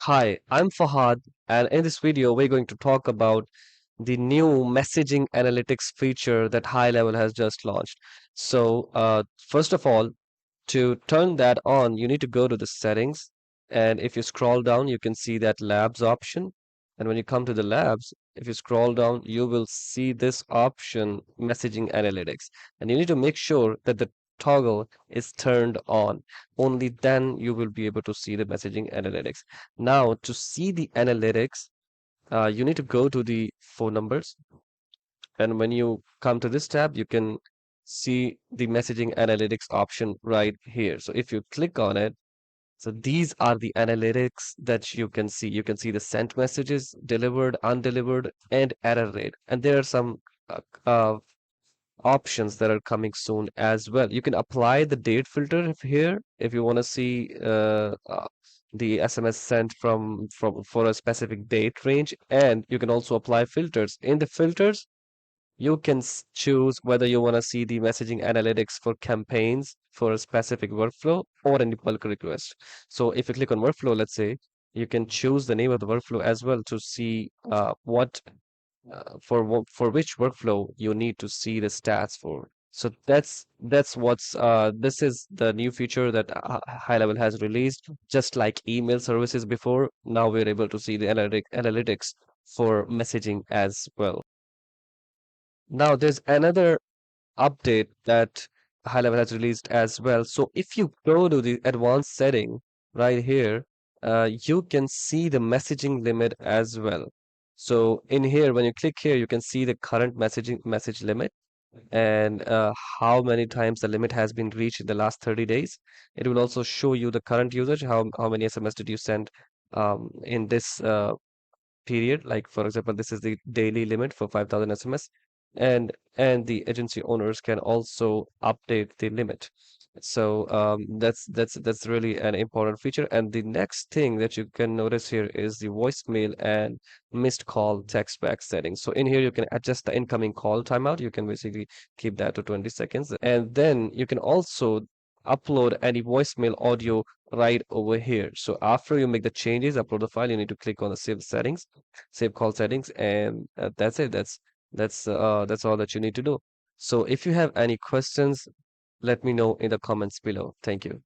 Hi, I'm Fahad, and in this video, we're going to talk about the new messaging analytics feature that HighLevel has just launched. First of all, to turn that on, you need to go to the settings, and if you scroll down, you can see that labs option. And when you come to the labs, if you scroll down, you will see this option, messaging analytics. And you need to make sure that the toggle is turned on. Only then you will be able to see the messaging analytics. Now, to see the analytics, you need to go to the phone numbers. And when you come to this tab, you can see the messaging analytics option right here. So if you click on it, so these are the analytics that you can see. You can see the sent messages, delivered, undelivered, and error rate. And there are some uh, uh, options that are coming soon as well. You can apply the date filter here if you want to see the SMS sent from for a specific date range, and you can also apply filters. In the filters, you can choose whether you want to see the messaging analytics for campaigns for a specific workflow or any bulk request. So if you click on workflow, let's say, you can choose the name of the workflow as well to see what for which workflow you need to see the stats for. So that's what's this is the new feature that High Level has released. Just like email services before, now we're able to see the analytics for messaging as well. Now there's another update that High Level has released as well. So if you go to the advanced setting right here, you can see the messaging limit as well. So in here, when you click here, you can see the current message limit and how many times the limit has been reached in the last 30 days. It will also show you the current usage, how many SMS did you send in this period. Like for example, this is the daily limit for 5,000 SMS, and the agency owners can also update the limit. So that's really an important feature. And the next thing that you can notice here is the voicemail and missed call text back settings. So in here you can adjust the incoming call timeout. You can basically keep that to 20 seconds, and then you can also upload any voicemail audio right over here. So after you make the changes, upload the file, you need to click on the save settings, save call settings, and that's it. That's all that you need to do. So if you have any questions, let me know in the comments below. Thank you.